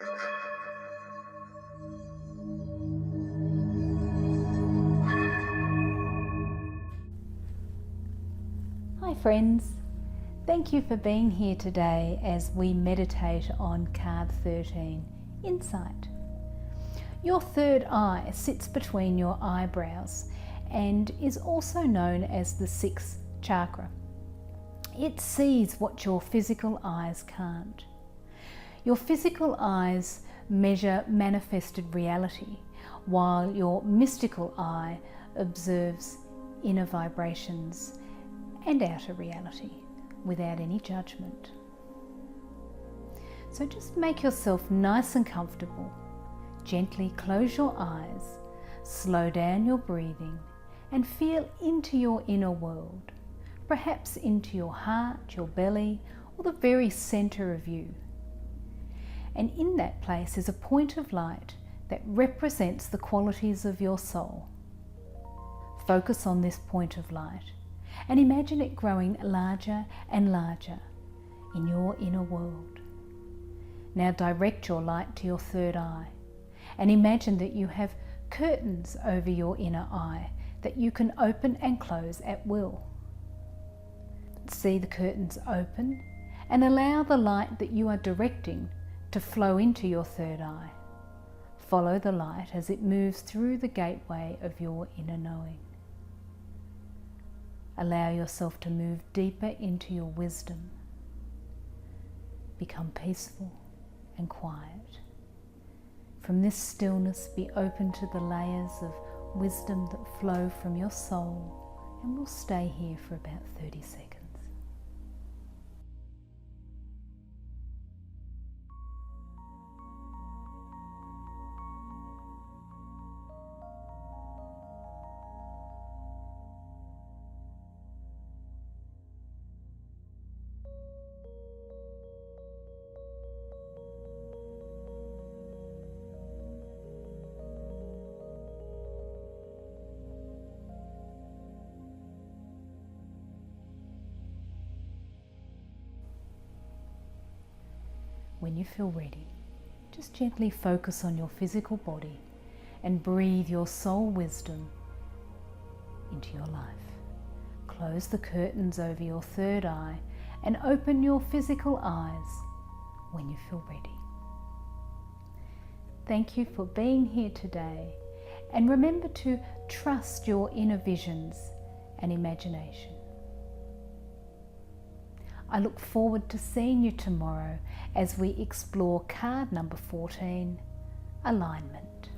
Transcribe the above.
Hi friends, thank you for being here today as we meditate on card 13, Insight. Your third eye sits between your eyebrows and is also known as the sixth chakra. It sees what your physical eyes can't. Your physical eyes measure manifested reality, while your mystical eye observes inner vibrations and outer reality without any judgment. So just make yourself nice and comfortable. Gently close your eyes, slow down your breathing, and feel into your inner world, perhaps into your heart, your belly, or the very center of you. And in that place is a point of light that represents the qualities of your soul. Focus on this point of light and imagine it growing larger and larger in your inner world. Now direct your light to your third eye and imagine that you have curtains over your inner eye that you can open and close at will. See the curtains open and allow the light that you are directing to flow into your third eye. Follow the light as it moves through the gateway of your inner knowing. Allow yourself to move deeper into your wisdom. Become peaceful and quiet. From this stillness, be open to the layers of wisdom that flow from your soul, and we'll stay here for about 30 seconds. When you feel ready, just gently focus on your physical body and breathe your soul wisdom into your life. Close the curtains over your third eye and open your physical eyes when you feel ready. Thank you for being here today, and remember to trust your inner visions and imagination. I look forward to seeing you tomorrow as we explore card number 14, Alignment.